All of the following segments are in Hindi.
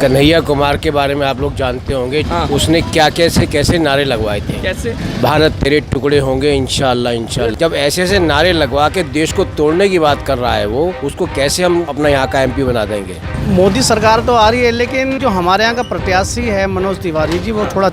कन्हैया कुमार के बारे में आप लोग जानते होंगे। हाँ। उसने क्या कैसे नारे लगवाए थे। कैसे? भारत तेरे टुकड़े होंगे इंशाल्लाह इंशाल्लाह। जब ऐसे नारे लगवा के देश को तोड़ने की बात कर रहा है वो, उसको कैसे हम अपना यहाँ का एमपी बना देंगे। मोदी सरकार तो आ रही है, लेकिन जो हमारे यहाँ का प्रत्याशी है मनोज तिवारी जी, वो थोड़ा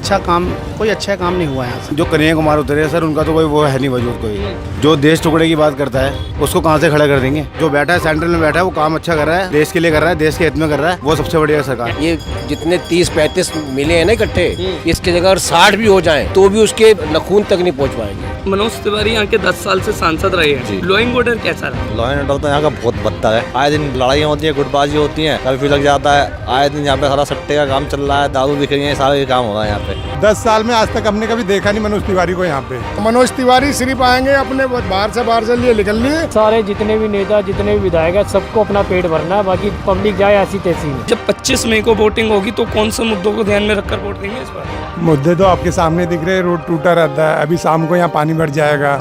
कोई अच्छा काम नहीं हुआ है। जो कन्हैया कुमार उतरे सर, उनका तो कोई वो है नहीं वजूद कोई। जो देश टुकड़े की बात करता है उसको कहाँ से खड़ा कर देंगे। जो बैठा है सेंट्रल में बैठा है वो काम अच्छा कर रहा है, देश के लिए कर रहा है, देश के हित में कर रहा है, वो सबसे बढ़िया सरकार। ये जितने 30-35 मिले हैं ना इकट्ठे, इसकी जगह अगर 60 भी हो जाएं तो भी उसके नखून तक नहीं पहुँच पाएंगे। मनोज तिवारी यहाँ के 10 साल से सांसद रहे हैं। लॉ एंड ऑर्डर कैसा रहा? लॉ एंड ऑर्डर तो यहाँ का बहुत बदतर है। आए दिन लड़ाइयाँ होती है, गुटबाजी होती है, कर्फ्यू लग जाता है। आए दिन यहाँ पे सारा सट्टे का काम चल रहा है, दारू बिक रही है, सारा काम हो रहा है यहाँ पे। 10 साल में आज तक हमने कभी देखा नहीं मनोज तिवारी को यहाँ पे। मनोज तिवारी सिर्फ आएंगे अपने बाहर से लिए निकल लिए। सारे जितने भी नेता जितने भी विधायक है सबको अपना पेट भरना है, बाकी पब्लिक जाए ऐसी तैसी। जब 25 मई को वोटिंग होगी तो कौन से मुद्दों को ध्यान में रखकर वोट देंगे इस बार? मुद्दे तो आपके सामने दिख रहे हैं, रोड टूटा रहता है। अभी शाम को यहाँ पानी भर जाएगा।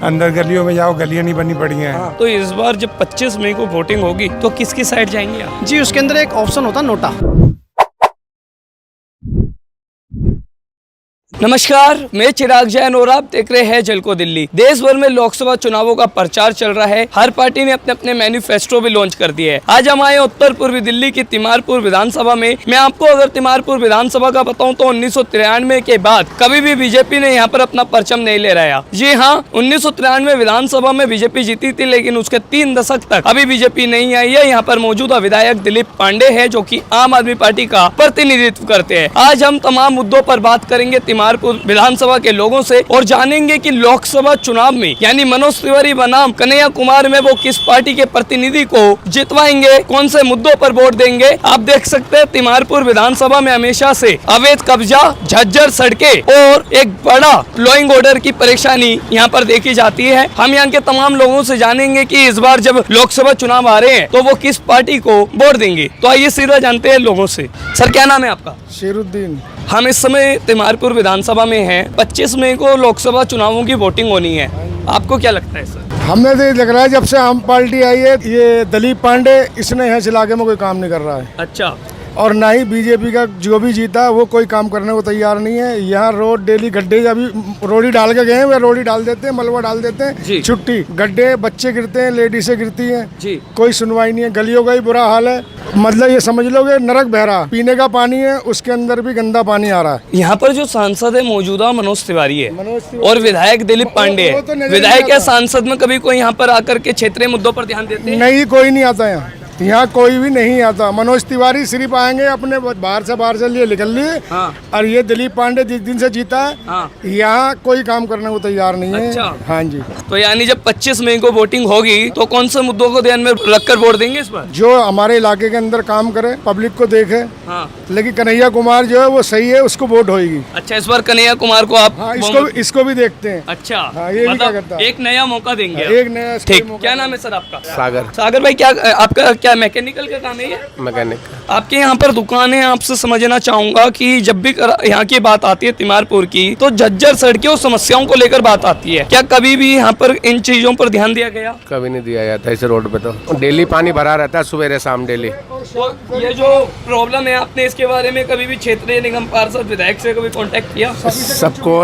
अंदर गलियों में जाओ, गलियाँ नहीं बनी पड़ी हैं। तो इस बार जब 25 मई को वोटिंग होगी तो किसकी साइड जाएंगे आप? जी, उसके अंदर एक ऑप्शन होता है नोटा। नमस्कार, मैं चिराग जैन और आप देख रहे हैं झलको दिल्ली। देश भर में लोकसभा चुनावों का प्रचार चल रहा है। हर पार्टी ने अपने अपने मैनिफेस्टो भी लॉन्च कर दिए हैं। आज हम आए उत्तर पूर्वी दिल्ली की तिमारपुर विधानसभा में। मैं आपको अगर तिमारपुर विधानसभा का बताऊं तो 1993 के बाद कभी भी बीजेपी ने यहाँ पर अपना परचम नहीं लहराया। जी हाँ, 1993 विधानसभा में बीजेपी जीती थी, लेकिन उसके 3 दशक तक अभी बीजेपी नहीं आई है। यहाँ पर मौजूदा विधायक दिलीप पांडे है, जो की आम आदमी पार्टी का प्रतिनिधित्व करते हैं। आज हम तमाम मुद्दों पर बात करेंगे तिमारपुर विधानसभा के लोगों से और जानेंगे कि लोकसभा चुनाव में यानी मनोज तिवारी बनाम कन्हैया कुमार में वो किस पार्टी के प्रतिनिधि को जितवाएंगे, कौन से मुद्दों पर वोट देंगे। आप देख सकते हैं तिमारपुर विधानसभा में हमेशा से अवैध कब्जा, झज्जर सड़कें और एक बड़ा लॉ एंड ऑर्डर की परेशानी यहाँ पर देखी जाती है। हम यहाँ के तमाम लोगों से जानेंगे कि इस बार जब लोकसभा चुनाव आ रहे हैं तो वो किस पार्टी को वोट देंगे। तो आइए सीधा जानते हैं लोगों से। सर, क्या नाम है आपका? शेरुद्दीन। हम इस समय तिमारपुर विधानसभा में हैं। 25 मई को लोकसभा चुनावों की वोटिंग होनी है। आपको क्या लगता है सर? हमें तो ये लग रहा है जब से आम पार्टी आई है, ये दिलीप पांडे, इसने यहाँ से इलाके में कोई काम नहीं कर रहा है। अच्छा। और ना ही बीजेपी का जो भी जीता वो कोई काम करने को तैयार नहीं है। यहाँ रोड डेली गड्ढे, अभी रोडी डाल के गए हैं, वे रोडी डाल देते हैं, मलबा डाल देते हैं, छुट्टी। गड्ढे, बच्चे गिरते हैं, लेडीसें गिरती हैं जी, कोई सुनवाई नहीं है। गलियों का ही बुरा हाल है, मतलब ये समझ लोगे नरक बह रहा। पीने का पानी है, उसके अंदर भी गंदा पानी आ रहा है। यहाँ पर जो सांसद है मौजूदा मनोज तिवारी है और विधायक दिलीप पांडे है। विधायक या सांसद में कभी कोई यहाँ पर आकर के क्षेत्रीय मुद्दों पर ध्यान देते हैं? नहीं, कोई नहीं आता यहाँ कोई भी नहीं आता। मनोज तिवारी सिर्फ आएंगे अपने बाहर से लिए निकल लिए। और ये दिलीप पांडे जिस दिन से जीता है यहाँ कोई काम करने को तैयार नहीं है। अच्छा। हाँ जी। तो यानी जब 25 मई को वोटिंग होगी तो कौन से मुद्दों को ध्यान में रखकर वोट देंगे इस बार? जो हमारे इलाके के अंदर काम करे, पब्लिक को देखे। लेकिन कन्हैया कुमार जो है वो सही है, उसको वोट होगी। अच्छा, इस बार कन्हैया कुमार को आप? हाँ, इसको भी देखते हैं। अच्छा, ये भी क्या करता है, एक नया मौका देंगे। एक नया। ठीक। क्या नाम है सर आपका? सागर भाई, क्या आपका क्या मैकेनिकल का काम है ये? मैकेनिक। आपके यहाँ पर दुकान है। आपसे समझना चाहूंगा कि जब भी यहाँ की बात आती है तिमारपुर की तो झज्जर सड़कों और समस्याओं को लेकर बात आती है। क्या कभी भी यहाँ पर इन चीजों पर ध्यान दिया गया? कभी नहीं दिया जाता इस रोड पे। तो डेली पानी भरा रहता है, सुबह शाम डेली। तो ये जो प्रॉब्लम है, आपने इसके बारे में कभी भी क्षेत्रीय निगम पार्षद विधायक से कभी कांटेक्ट किया?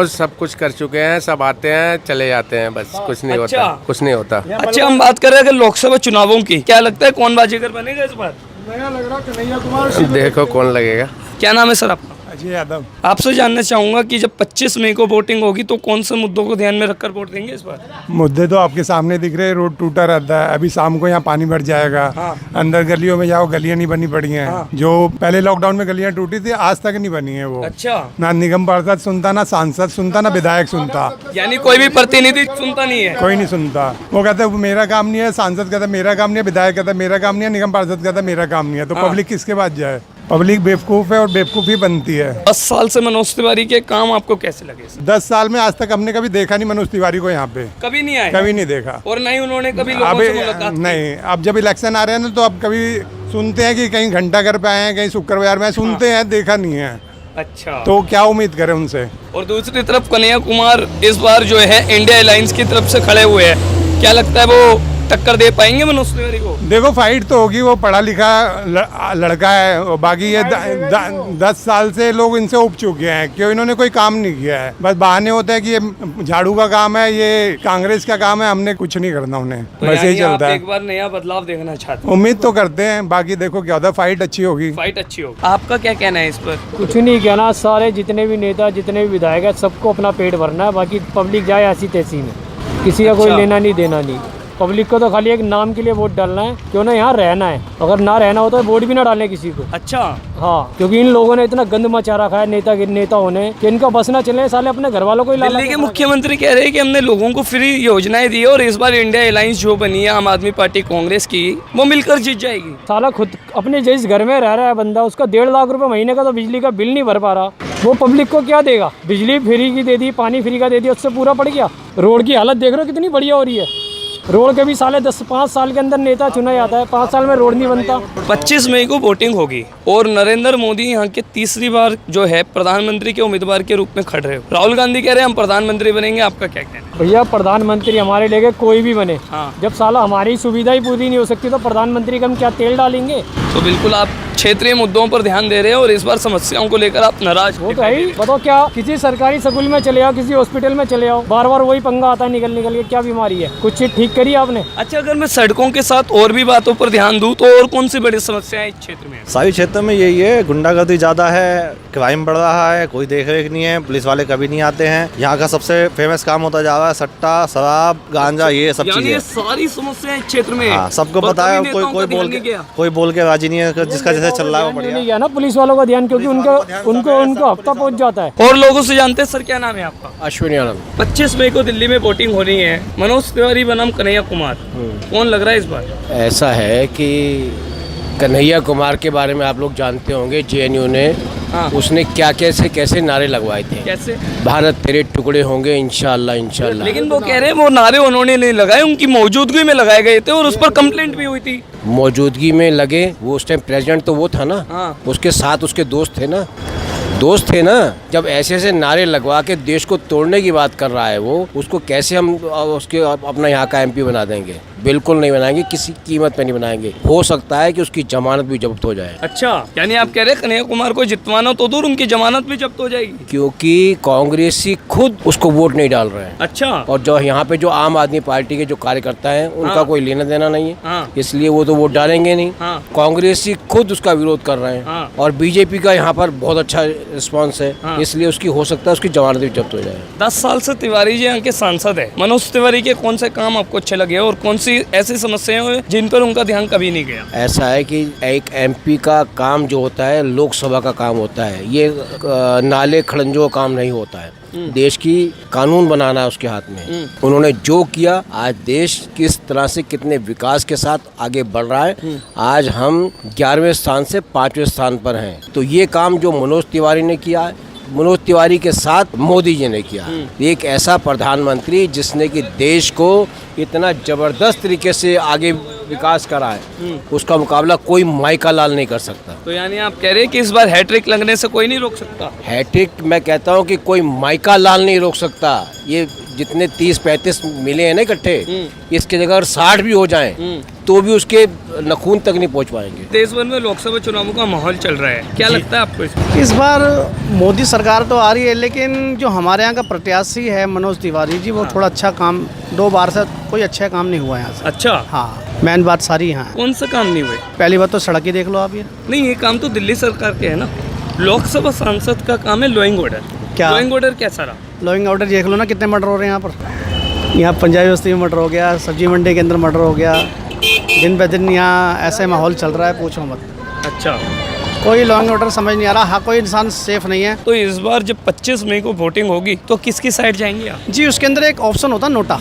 सब कुछ कर चुके हैं, सब आते हैं चले जाते हैं, बस कुछ नहीं होता। कुछ नहीं होता। अच्छा, हम बात कर रहे हैं लोकसभा चुनावों की। क्या लगता है कौन बाजीगर बनेगा इस बार? नया लग रहा कन्हैया कुमार। देखो कौन लगेगा। क्या नाम है सर आपका? अजय यादव। आपसे जानना चाहूंगा कि जब 25 मई को वोटिंग होगी तो कौन से मुद्दों को ध्यान में रखकर वोट देंगे इस बार? मुद्दे तो आपके सामने दिख रहे हैं, रोड टूटा रहता है। अभी शाम को यहाँ पानी भर जाएगा। अंदर गलियों में जाओ, गलियाँ नहीं बनी पड़ी हैं। जो पहले लॉकडाउन में गलियाँ टूटी थी, आज तक नहीं बनी है वो। अच्छा। ना निगम पार्षद सुनता, ना सांसद सुनता, ना विधायक सुनता। यानी कोई भी प्रतिनिधि सुनता नहीं है? कोई नहीं सुनता। वो कहते हैं मेरा काम नहीं है, सांसद कहता है मेरा काम नहीं है, विधायक कहता है मेरा काम नहीं है, निगम पार्षद कहता है मेरा काम नहीं है। तो पब्लिक किसके पास जाए? पब्लिक बेवकूफ है और बेवकूफी बनती है। 10 साल से मनोज तिवारी के काम आपको कैसे लगे? 10 साल में आज तक हमने कभी देखा नहीं मनोज तिवारी को यहाँ पे। कभी नहीं आए? कभी नहीं देखा। और नहीं उन्होंने कभी लोगों से मुलाकात? नहीं। अब जब इलेक्शन आ रहे हैं ना, तो अब कभी सुनते हैं कि कहीं घंटाघर पे आए हैं, कहीं शुक्र बाजार में सुनते हैं, देखा नहीं है। अच्छा। तो क्या उम्मीद करें उनसे। और दूसरी तरफ कन्हैया कुमार इस बार जो है इंडिया अलायंस की तरफ से खड़े हुए हैं। क्या लगता है वो टक्कर दे पाएंगे मनोज तिवारी को? देखो फाइट तो होगी, वो पढ़ा लिखा लड़का है और बाकी ये 10 साल से लोग इनसे उब चुके हैं, क्यों इन्होंने कोई काम नहीं किया है। बस बहाने होते हैं कि ये झाड़ू का काम है, ये कांग्रेस का काम है, हमने कुछ नहीं करना उन्हें, तो बस यही चलता है। एक बार नया बदलाव देखना चाहते हैं। उम्मीद तो करते हैं, बाकी देखो क्या होता है, फाइट अच्छी होगी। फाइट अच्छी हो। आपका क्या कहना है इस पर? कुछ नहीं कहना, सारे जितने भी नेता जितने भी विधायक है सबको अपना पेट भरना है, बाकी पब्लिक जाए ऐसी तैसी में, किसी का कोई लेना नहीं देना नहीं। पब्लिक को तो खाली एक नाम के लिए वोट डालना है, क्यों ना यहाँ रहना है। अगर ना रहना हो तो वोट भी ना डालें किसी को। अच्छा हाँ, क्योंकि इन लोगों ने इतना गंद मचा रखा है नेता होने कि इनका बस ना चले, साले अपने घर वालों को ही दिल्ली के मुख्यमंत्री कह रहे हैं कि हमने लोगों को फ्री योजनाएं दी है और इस बार इंडिया अलायंस जो बनी है आम आदमी पार्टी कांग्रेस की, वो मिलकर जीत जाएगी। साला खुद अपने जिस घर में रह रहा है बंदा, उसका 1.5 लाख रुपए महीने का तो बिजली का बिल नहीं भर पा रहा, वो पब्लिक को क्या देगा? बिजली फ्री की दे दी, पानी फ्री का दे दिया, उससे पूरा पड़ गया। रोड की हालत देख रहे हो कितनी बढ़िया हो रही है। रोड के भी साले 10-5 साल के अंदर नेता चुना जाता है, 5 साल में रोड नहीं बनता। 25 मई को वोटिंग होगी और नरेंद्र मोदी यहाँ के तीसरी बार जो है प्रधानमंत्री के उम्मीदवार के रूप में खड़ रहे हो। राहुल गांधी कह रहे हैं हम प्रधानमंत्री बनेंगे, आपका क्या कहना है? भैया प्रधानमंत्री हमारे लेके कोई भी बने, हाँ। जब साला हमारी सुविधा ही पूरी नहीं हो सकती तो प्रधानमंत्री का हम क्या तेल डालेंगे? तो बिल्कुल आप क्षेत्रीय मुद्दों पर ध्यान दे रहे हैं और इस बार समस्याओं को लेकर आप नाराज वो तो है ही। बताओ क्या, किसी सरकारी स्कूल में चले जाओ, किसी हॉस्पिटल में चले जाओ, बार बार वही पंगा आता है निकल के। क्या बीमारी है? कुछ चीज ठीक करी आपने? अच्छा, अगर मैं सड़कों के साथ और भी बातों पर ध्यान दूं तो और कौन सी बड़ी समस्याएं इस क्षेत्र में? सारी क्षेत्र में यही है, गुंडागर्दी ज़्यादा है, क्राइम बढ़ रहा है, कोई देख रेख नहीं है, पुलिस वाले कभी नहीं आते हैं। यहाँ का सबसे फेमस काम होता जा रहा है सट्टा, शराब, गांजा, ये सब चीजें। सारी समस्याएं इस क्षेत्र में। हाँ, सबको पता है, कोई बोल के राजी नहीं है, जिसका जैसे चल रहा है वो बढ़िया। ना पुलिस वालों का ध्यान, क्योंकि उनको हफ्ता पहुंच जाता है। और लोगों से जानते हैं। सर क्या नाम है आपका? अश्विनी आनंद। 25 मई को दिल्ली में वोटिंग हो रही है, मनोज तिवारी बनाम कन्हैया कुमार, कौन लग रहा है इस बार? ऐसा है कि कन्हैया कुमार के बारे में आप लोग जानते होंगे, जेएनयू ने उसने क्या कैसे नारे लगवाए थे। कैसे? भारत तेरे टुकड़े होंगे इंशाल्लाह इंशाल्लाह। लेकिन वो कह रहे हैं वो नारे उन्होंने नहीं लगाए, उनकी मौजूदगी में लगाए गए थे और उस पर कंप्लेंट भी हुई थी। मौजूदगी में लगे, वो उस टाइम प्रेसिडेंट तो वो था ना, उसके साथ उसके दोस्त थे ना। जब ऐसे नारे लगवा के देश को तोड़ने की बात कर रहा है वो, उसको कैसे हम उसके अपना यहाँ का एमपी बना देंगे? बिल्कुल नहीं बनाएंगे, किसी कीमत पे नहीं बनाएंगे। हो सकता है कि उसकी जमानत भी जब्त हो जाए। अच्छा, यानी आप कह रहे हैं कन्हैया कुमार को जितवाना तो दूर, उनकी जमानत भी जब्त हो जाएगी? क्योंकि कांग्रेसी खुद उसको वोट नहीं डाल रहे हैं। अच्छा। और जो यहाँ पे जो आम आदमी पार्टी के जो कार्यकर्ता हैं उनका कोई लेना देना नहीं है, इसलिए वो तो वोट डालेंगे नहीं। कांग्रेसी खुद उसका विरोध कर रहे हैं और बीजेपी का यहाँ पर बहुत अच्छा रिस्पॉन्स है, इसलिए उसकी हो सकता है उसकी जमानत भी जब्त हो जाए। 10 साल से तिवारी जी यहाँ के सांसद है। मनोज तिवारी के कौन से काम आपको अच्छे लगे और कौन सी ऐसी समस्याएं हुई जिन पर उनका ध्यान कभी नहीं गया? ऐसा है कि एक एमपी का काम जो होता है लोकसभा का काम होता है, ये नाले खड़ंजों का काम नहीं होता है। देश की कानून बनाना है उसके हाथ में। उन्होंने जो किया, आज देश किस तरह से कितने विकास के साथ आगे बढ़ रहा है, आज हम 11वें स्थान से 5वें स्थान पर हैं। तो ये काम जो मनोज तिवारी ने किया है, मनोज तिवारी के साथ मोदी जी ने किया। एक ऐसा प्रधानमंत्री जिसने कि देश को इतना जबरदस्त तरीके से आगे विकास करा है, उसका मुकाबला कोई माइका लाल नहीं कर सकता। तो यानी आप कह रहे हैं कि इस बार हैट्रिक लगने से कोई नहीं रोक सकता? हैट्रिक मैं कहता हूँ कि कोई माइका लाल नहीं रोक सकता। ये जितने 30-35 मिले हैं ना इकट्ठे, इसके जगह अगर 60 भी हो जाएं तो भी उसके नखून तक नहीं पहुंच पाएंगे। देश भर में लोकसभा चुनावों का माहौल चल रहा है, क्या लगता है आपको? इस बार मोदी सरकार तो आ रही है, लेकिन जो हमारे यहाँ का प्रत्याशी है मनोज तिवारी जी, वो थोड़ा अच्छा काम 2 बार से कोई अच्छा काम नहीं हुआ यहाँ से। अच्छा। हाँ, मेन बात सारी यहाँ है। कौन सा काम नहीं हुए? पहली बात तो सड़क ही देख लो आप। ये नहीं, ये काम तो दिल्ली सरकार के है ना। लोकसभा सांसद का काम है लॉइंग ऑर्डर। क्या लॉइंग ऑर्डर कैसा रहा? लॉइंग ऑर्डर देख लो ना, कितने मर्डर हो रहे हैं यहाँ पर। यहाँ पंजाबी बस्ती में मर्डर हो गया, सब्जी मंडी के अंदर मर्डर हो गया, दिन ब दिन यहाँ ऐसे माहौल चल रहा है, पूछो मत। अच्छा, कोई लॉ एंड ऑर्डर समझ नहीं आ रहा। हाँ, कोई इंसान सेफ नहीं है। तो इस बार जब 25 मई को वोटिंग होगी तो किसकी साइड जाएंगे आप? जी, उसके अंदर एक ऑप्शन होता है नोटा।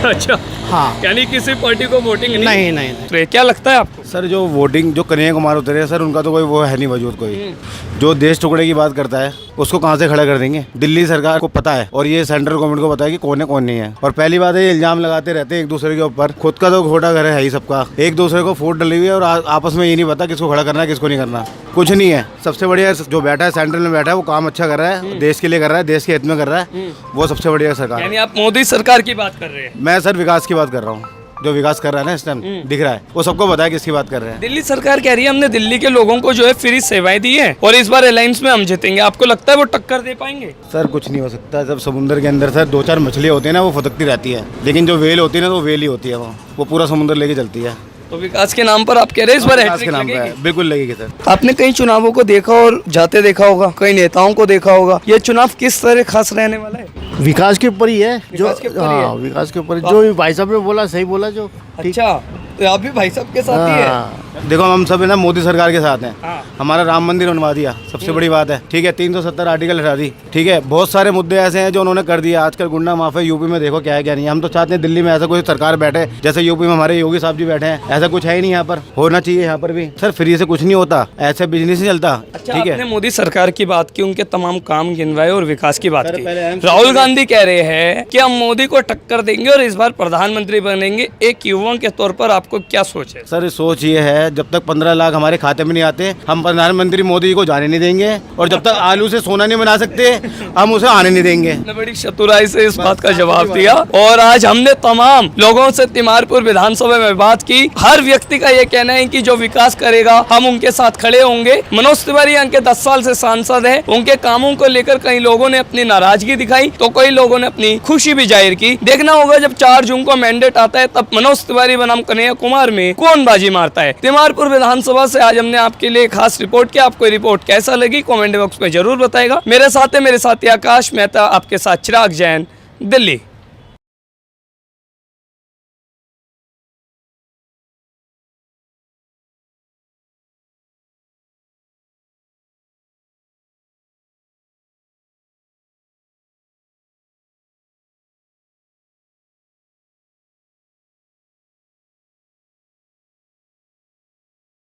अच्छा। हाँ, यानी किसी पार्टी को वोटिंग नहीं। तो क्या लगता है आपको? सर जो वोटिंग जो कन्हैया कुमार उतरे हैं सर, उनका तो कोई वो है नहीं वजूद कोई। जो देश टुकड़े की बात करता है उसको कहाँ से खड़ा कर देंगे? दिल्ली सरकार को पता है और ये सेंट्रल गवर्नमेंट को पता है कि कौन है कौन नहीं है। और पहली बात है, ये इल्जाम लगाते रहते हैं एक दूसरे के ऊपर। खुद का तो छोटा घर है ही सबका, एक दूसरे को फूट डली हुई है और आपस में ये नहीं पता किसको खड़ा करना है किसको नहीं करना। कुछ नहीं है। सबसे बढ़िया जो बैठा है सेंट्रल में बैठा है वो काम अच्छा कर रहा है, देश के लिए कर रहा है, देश के हित में कर रहा है, वो सबसे बढ़िया सरकार। यानी आप मोदी सरकार की बात कर रहे हैं? मैं सर विकास की बात कर रहा हूँ। जो विकास कर रहा है ना इस टाइम दिख रहा है, वो सबको पता है किसकी बात कर रहे हैं। दिल्ली सरकार कह रही है हमने दिल्ली के लोगों को जो है फ्री सेवाएं दी है और इस बार अलायंस में हम जीतेंगे, आपको लगता है वो टक्कर दे पाएंगे? सर कुछ नहीं हो सकता, जब समुद्र के अंदर सर 2-4 मछलियाँ होती है ना वो फुदकती रहती है, लेकिन जो वेल होती है ना वो वेल ही होती है, वो पूरा समुद्र लेके चलती है। तो विकास के नाम पर आप कह रहे हैं इस बार विकास हैट्रिक के नाम पे लगेगी? है, बिल्कुल लगेगी सर। आपने कई चुनावों को देखा और जाते देखा होगा, कई नेताओं को देखा होगा, ये चुनाव किस तरह खास रहने वाला है? विकास के ऊपर ही है जो, विकास के ऊपर ही है। हाँ विकास के ऊपर जो भाई साहब ने बोला सही बोला जो। अच्छा, तो आप भी भाई साहब के साथ ही है? हाँ। देखो हम सब है ना मोदी सरकार के साथ हैं। हाँ। हमारा राम मंदिर बनवा दिया, सबसे बड़ी बात है, ठीक है। 370 आर्टिकल हटा दी, ठीक है। बहुत सारे मुद्दे ऐसे हैं जो उन्होंने कर दिया। आजकल गुंडा माफिया यूपी में देखो क्या है क्या नहीं है। हम तो चाहते हैं दिल्ली में ऐसा कोई सरकार बैठे जैसे यूपी में हमारे योगी साहब जी बैठे हैं, ऐसा कुछ है ही नहीं यहाँ पर, होना चाहिए यहाँ पर भी। सर फ्री से कुछ नहीं होता, ऐसे बिजनेस नहीं चलता। अच्छा, ठीक आपने है, मोदी सरकार की बात की, उनके तमाम काम गिनवाए और विकास की बात सर, की। पहले हम- राहुल गांधी कह रहे हैं कि हम मोदी को टक्कर देंगे और इस बार प्रधानमंत्री बनेंगे। एक युवा के तौर पर आपको क्या सोच है? सर सोच ये है जब तक 15 लाख हमारे खाते में नहीं आते हम प्रधानमंत्री मोदी जी को जाने नहीं देंगे, और जब तक आलू से सोना नहीं बना सकते हम उसे आने नहीं देंगे। ने बड़ी चतुराई से इस बात का जवाब दिया। और आज हमने तमाम लोगों से तिमारपुर विधानसभा में बात की। हर व्यक्ति का ये कहना है कि जो विकास करेगा हम उनके साथ खड़े होंगे। मनोज तिवारी यहाँ के 10 साल से सांसद है, उनके कामों को लेकर कई लोगों ने अपनी नाराजगी दिखाई तो कई लोगों ने अपनी खुशी भी जाहिर की। देखना होगा जब 4 जून को मैंडेट आता है तब मनोज तिवारी बनाम कन्हैया कुमार में कौन बाजी मारता है। तिमारपुर विधानसभा से आज हमने आपके लिए खास रिपोर्ट किया। आपको रिपोर्ट कैसा लगी कमेंट बॉक्स में जरूर बताएगा। मेरे साथ है मेरे साथी आकाश मेहता, आपके साथ चिराग जैन, दिल्ली।